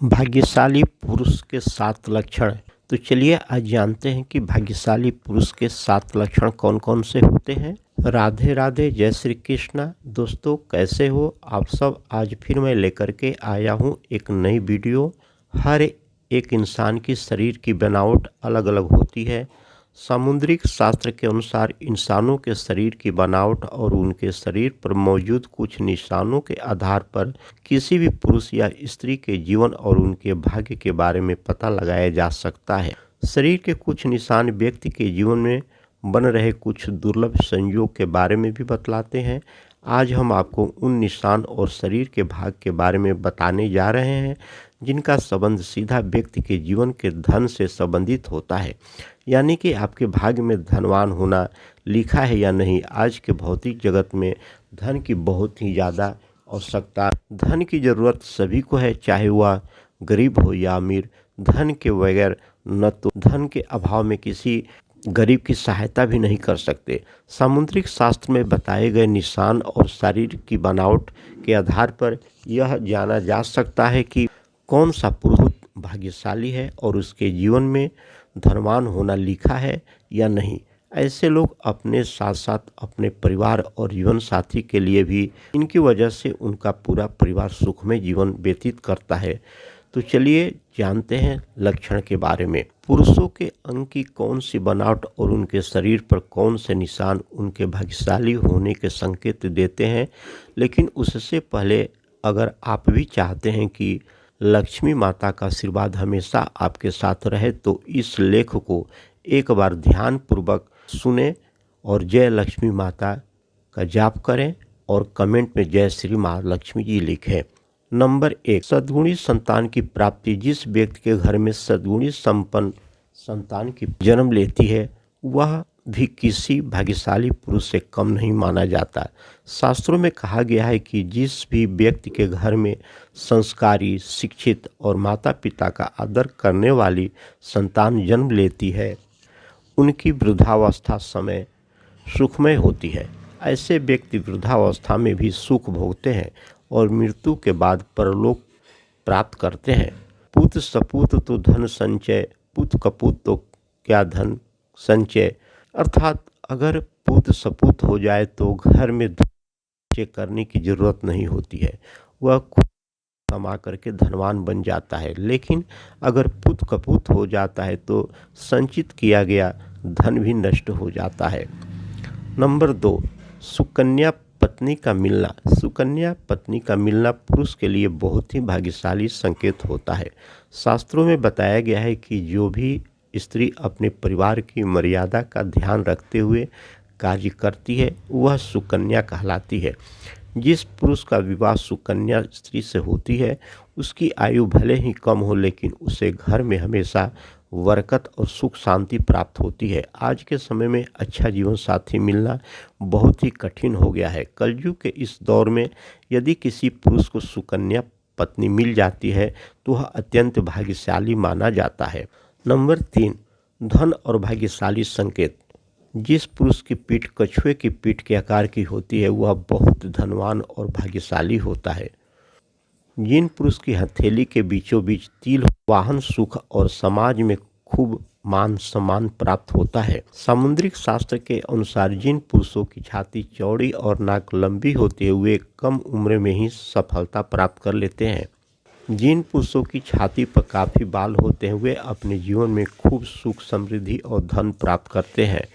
भाग्यशाली पुरुष के 7 लक्षण। तो चलिए आज जानते हैं कि भाग्यशाली पुरुष के 7 लक्षण कौन कौन से होते हैं। राधे राधे, जय श्री कृष्णा। दोस्तों कैसे हो आप सब। आज फिर मैं लेकर के आया हूँ एक नई वीडियो। हर एक इंसान की शरीर की बनावट अलग अलग होती है। सामुद्रिक शास्त्र के अनुसार इंसानों के शरीर की बनावट और उनके शरीर पर मौजूद कुछ निशानों के आधार पर किसी भी पुरुष या स्त्री के जीवन और उनके भाग्य के बारे में पता लगाया जा सकता है। शरीर के कुछ निशान व्यक्ति के जीवन में बन रहे कुछ दुर्लभ संयोग के बारे में भी बतलाते हैं। आज हम आपको उन निशान और शरीर के भाग के बारे में बताने जा रहे हैं जिनका संबंध सीधा व्यक्ति के जीवन के धन से संबंधित होता है, यानी कि आपके भाग्य में धनवान होना लिखा है या नहीं। आज के भौतिक जगत में धन की बहुत ही ज़्यादा आवश्यकता। धन की ज़रूरत सभी को है, चाहे वह गरीब हो या अमीर। धन के बगैर न तो धन के अभाव में किसी गरीब की सहायता भी नहीं कर सकते। सामुद्रिक शास्त्र में बताए गए निशान और शरीर की बनावट के आधार पर यह जाना जा सकता है कि कौन सा पुरुष भाग्यशाली है और उसके जीवन में धनवान होना लिखा है या नहीं। ऐसे लोग अपने साथ साथ अपने परिवार और जीवन साथी के लिए भी इनकी वजह से उनका पूरा परिवार सुखमय जीवन व्यतीत करता है। तो चलिए जानते हैं लक्षण के बारे में। पुरुषों के अंग की कौन सी बनावट और उनके शरीर पर कौन से निशान उनके भाग्यशाली होने के संकेत देते हैं। लेकिन उससे पहले अगर आप भी चाहते हैं कि लक्ष्मी माता का आशीर्वाद हमेशा आपके साथ रहे तो इस लेख को एक बार ध्यान पूर्वक सुने और जय लक्ष्मी माता का जाप करें और कमेंट में जय श्री माँ लक्ष्मी जी लिखें। नंबर 1, सद्गुणी संतान की प्राप्ति। जिस व्यक्ति के घर में सद्गुणी संपन्न संतान की जन्म लेती है वह भी किसी भाग्यशाली पुरुष से कम नहीं माना जाता। शास्त्रों में कहा गया है कि जिस भी व्यक्ति के घर में संस्कारी, शिक्षित और माता पिता का आदर करने वाली संतान जन्म लेती है उनकी वृद्धावस्था समय सुखमय होती है। ऐसे व्यक्ति वृद्धावस्था में भी सुख भोगते हैं और मृत्यु के बाद परलोक प्राप्त करते हैं। पुत्र सपूत तो धन संचय, पुत्र कपूत तो क्या धन संचय। अर्थात अगर पुत्र सपूत हो जाए तो घर में धन करने की जरूरत नहीं होती है, वह खुद कमा करके धनवान बन जाता है। लेकिन अगर पुत्र कपूत हो जाता है तो संचित किया गया धन भी नष्ट हो जाता है। नंबर 2, सुकन्या पत्नी का मिलना। सुकन्या पत्नी का मिलना पुरुष के लिए बहुत ही भाग्यशाली संकेत होता है। शास्त्रों में बताया गया है कि जो भी स्त्री अपने परिवार की मर्यादा का ध्यान रखते हुए कार्य करती है वह सुकन्या कहलाती है। जिस पुरुष का विवाह सुकन्या स्त्री से होती है उसकी आयु भले ही कम हो लेकिन उसे घर में हमेशा बरकत और सुख शांति प्राप्त होती है। आज के समय में अच्छा जीवन साथी मिलना बहुत ही कठिन हो गया है। कलयुग के इस दौर में यदि किसी पुरुष को सुकन्या पत्नी मिल जाती है तो वह अत्यंत भाग्यशाली माना जाता है। नंबर 3, धन और भाग्यशाली संकेत। जिस पुरुष की पीठ कछुए की पीठ के आकार की होती है वह बहुत धनवान और भाग्यशाली होता है। जिन पुरुष की हथेली के बीचों बीच तिल, वाहन सुख और समाज में खूब मान सम्मान प्राप्त होता है। सामुद्रिक शास्त्र के अनुसार जिन पुरुषों की छाती चौड़ी और नाक लंबी होती है वे कम उम्र में ही सफलता प्राप्त कर लेते हैं। जिन पुरुषों की छाती पर काफ़ी बाल होते हैं वे अपने जीवन में खूब सुख, समृद्धि और धन प्राप्त करते हैं।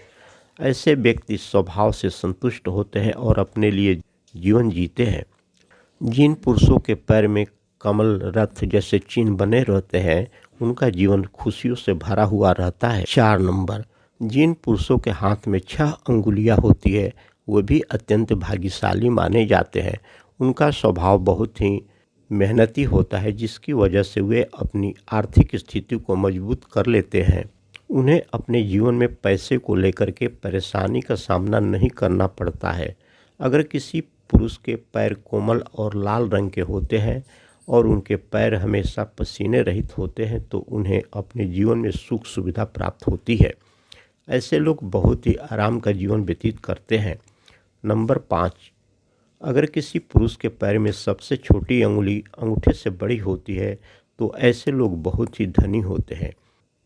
ऐसे व्यक्ति स्वभाव से संतुष्ट होते हैं और अपने लिए जीवन जीते हैं। जिन पुरुषों के पैर में कमल रथ जैसे चिन्ह बने रहते हैं उनका जीवन खुशियों से भरा हुआ रहता है। 4 नंबर, जिन पुरुषों के हाथ में 6 अंगुलियां होती है वे भी अत्यंत भाग्यशाली माने जाते हैं। उनका स्वभाव बहुत ही मेहनती होता है जिसकी वजह से वे अपनी आर्थिक स्थिति को मजबूत कर लेते हैं। उन्हें अपने जीवन में पैसे को लेकर के परेशानी का सामना नहीं करना पड़ता है। अगर किसी पुरुष के पैर कोमल और लाल रंग के होते हैं और उनके पैर हमेशा पसीने रहित होते हैं तो उन्हें अपने जीवन में सुख सुविधा प्राप्त होती है। ऐसे लोग बहुत ही आराम का जीवन व्यतीत करते हैं। नंबर 5, अगर किसी पुरुष के पैर में सबसे छोटी अंगुली अंगूठे से बड़ी होती है तो ऐसे लोग बहुत ही धनी होते हैं।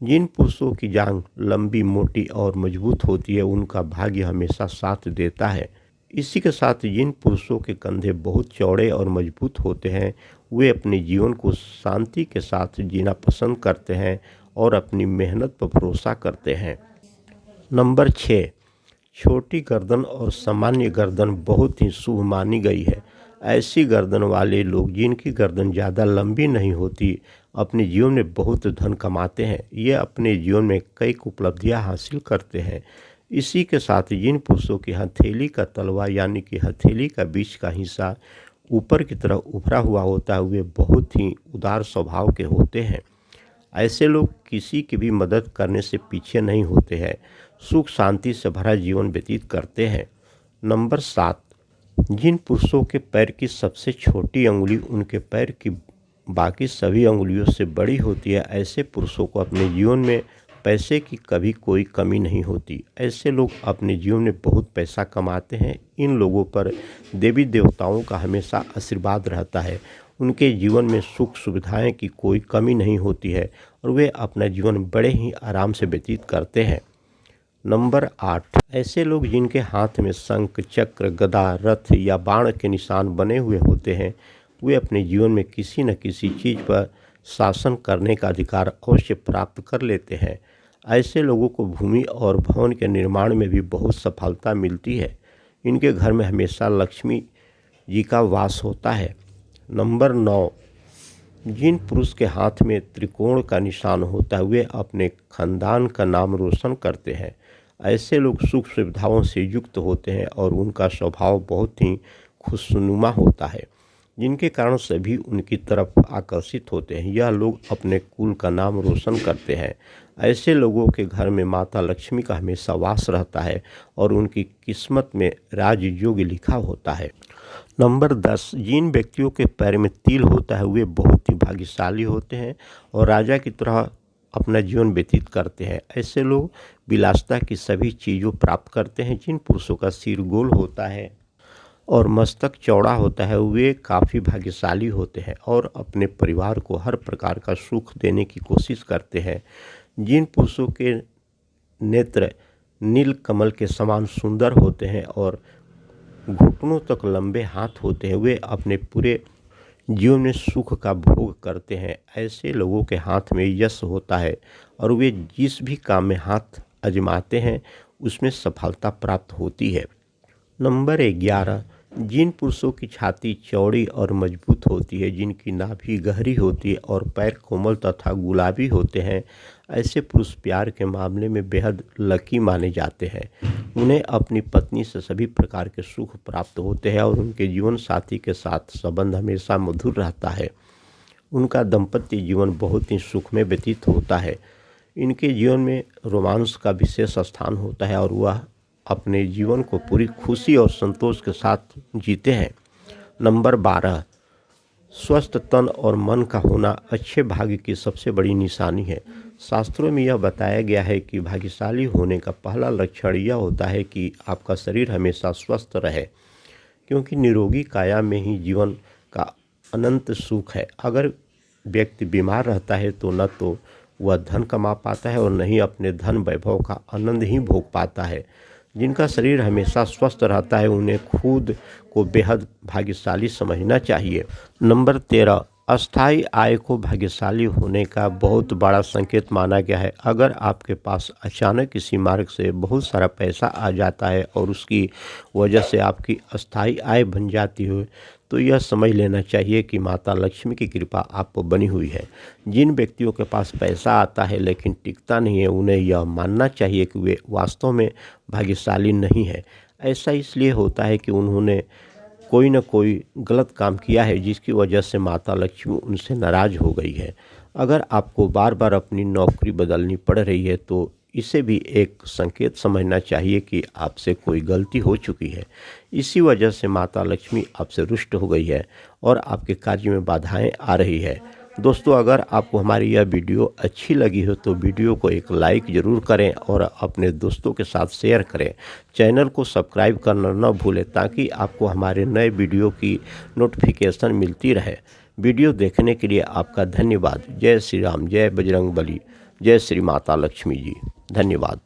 जिन पुरुषों की जांघ लंबी, मोटी और मजबूत होती है, उनका भाग्य हमेशा साथ देता है। इसी के साथ जिन पुरुषों के कंधे बहुत चौड़े और मजबूत होते हैं, वे अपने जीवन को शांति के साथ जीना पसंद करते हैं और अपनी मेहनत पर भरोसा करते हैं। नंबर 6, छोटी गर्दन और सामान्य गर्दन बहुत ही शुभ मानी गई है। ऐसी गर्दन वाले लोग जिनकी गर्दन ज़्यादा लंबी नहीं होती, अपने जीवन में बहुत धन कमाते हैं। ये अपने जीवन में कई उपलब्धियां हासिल करते हैं। इसी के साथ जिन पुरुषों की हथेली का तलवा यानी कि हथेली का बीच का हिस्सा ऊपर की तरफ उभरा हुआ होता है, वे बहुत ही उदार स्वभाव के होते हैं। ऐसे लोग किसी की भी मदद करने से पीछे नहीं होते हैं, सुख शांति से भरा जीवन व्यतीत करते हैं। नंबर 7, जिन पुरुषों के पैर की सबसे छोटी अंगुली उनके पैर की बाकी सभी अंगुलियों से बड़ी होती है, ऐसे पुरुषों को अपने जीवन में पैसे की कभी कोई कमी नहीं होती। ऐसे लोग अपने जीवन में बहुत पैसा कमाते हैं। इन लोगों पर देवी देवताओं का हमेशा आशीर्वाद रहता है। उनके जीवन में सुख सुविधाएं की कोई कमी नहीं होती है और वे अपना जीवन बड़े ही आराम से व्यतीत करते हैं। नंबर 8, ऐसे लोग जिनके हाथ में शंख, चक्र, गदा, रथ या बाण के निशान बने हुए होते हैं, वे अपने जीवन में किसी न किसी चीज़ पर शासन करने का अधिकार अवश्य प्राप्त कर लेते हैं। ऐसे लोगों को भूमि और भवन के निर्माण में भी बहुत सफलता मिलती है। इनके घर में हमेशा लक्ष्मी जी का वास होता है। नंबर 9, जिन पुरुष के हाथ में त्रिकोण का निशान होता है, वे अपने खानदान का नाम रोशन करते हैं। ऐसे लोग सुख सुविधाओं से युक्त होते हैं और उनका स्वभाव बहुत ही खुशनुमा होता है, जिनके कारण सभी उनकी तरफ आकर्षित होते हैं। यह लोग अपने कुल का नाम रोशन करते हैं। ऐसे लोगों के घर में माता लक्ष्मी का हमेशा वास रहता है और उनकी किस्मत में राजयोग लिखा होता है। नंबर 10, जिन व्यक्तियों के पैर में तिल होता है, वे बहुत ही भाग्यशाली होते हैं और राजा की तरह अपना जीवन व्यतीत करते हैं। ऐसे लोग विलासिता की सभी चीज़ों प्राप्त करते हैं। जिन पुरुषों का सिर गोल होता है और मस्तक चौड़ा होता है, वे काफ़ी भाग्यशाली होते हैं और अपने परिवार को हर प्रकार का सुख देने की कोशिश करते हैं। जिन पुरुषों के नेत्र नील कमल के समान सुंदर होते हैं और घुटनों तक लंबे हाथ होते हैं, वे अपने पूरे जीवन में सुख का भोग करते हैं। ऐसे लोगों के हाथ में यश होता है और वे जिस भी काम में हाथ आजमाते हैं, उसमें सफलता प्राप्त होती है। नंबर 11, जिन पुरुषों की छाती चौड़ी और मजबूत होती है, जिनकी नाभि गहरी होती है और पैर कोमल तथा गुलाबी होते हैं, ऐसे पुरुष प्यार के मामले में बेहद लकी माने जाते हैं। उन्हें अपनी पत्नी से सभी प्रकार के सुख प्राप्त होते हैं और उनके जीवन साथी के साथ संबंध हमेशा मधुर रहता है। उनका दाम्पत्य जीवन बहुत ही सुखमय व्यतीत होता है। इनके जीवन में रोमांस का विशेष स्थान होता है और वह अपने जीवन को पूरी खुशी और संतोष के साथ जीते हैं। नंबर 12, स्वस्थ तन और मन का होना अच्छे भाग्य की सबसे बड़ी निशानी है। शास्त्रों में यह बताया गया है कि भाग्यशाली होने का पहला लक्षण यह होता है कि आपका शरीर हमेशा स्वस्थ रहे, क्योंकि निरोगी काया में ही जीवन का अनंत सुख है। अगर व्यक्ति बीमार रहता है तो न तो वह धन कमा पाता है और न ही अपने धन वैभव का आनंद ही भोग पाता है। जिनका शरीर हमेशा स्वस्थ रहता है, उन्हें खुद को बेहद भाग्यशाली समझना चाहिए। नंबर 13, अस्थायी आय को भाग्यशाली होने का बहुत बड़ा संकेत माना गया है। अगर आपके पास अचानक किसी मार्ग से बहुत सारा पैसा आ जाता है और उसकी वजह से आपकी अस्थायी आय बन जाती हो, तो यह समझ लेना चाहिए कि माता लक्ष्मी की कृपा आप पर बनी हुई है। जिन व्यक्तियों के पास पैसा आता है लेकिन टिकता नहीं है, उन्हें यह मानना चाहिए कि वे वास्तव में भाग्यशाली नहीं है। ऐसा इसलिए होता है कि उन्होंने कोई न कोई गलत काम किया है, जिसकी वजह से माता लक्ष्मी उनसे नाराज़ हो गई है। अगर आपको बार बार अपनी नौकरी बदलनी पड़ रही है, तो इसे भी एक संकेत समझना चाहिए कि आपसे कोई गलती हो चुकी है। इसी वजह से माता लक्ष्मी आपसे रुष्ट हो गई है और आपके कार्य में बाधाएं आ रही है। दोस्तों, अगर आपको हमारी यह वीडियो अच्छी लगी हो तो वीडियो को एक लाइक ज़रूर करें और अपने दोस्तों के साथ शेयर करें। चैनल को सब्सक्राइब करना न भूलें ताकि आपको हमारे नए वीडियो की नोटिफिकेशन मिलती रहे। वीडियो देखने के लिए आपका धन्यवाद। जय श्री राम, जय बजरंग बली, जय श्री माता लक्ष्मी जी। धन्यवाद।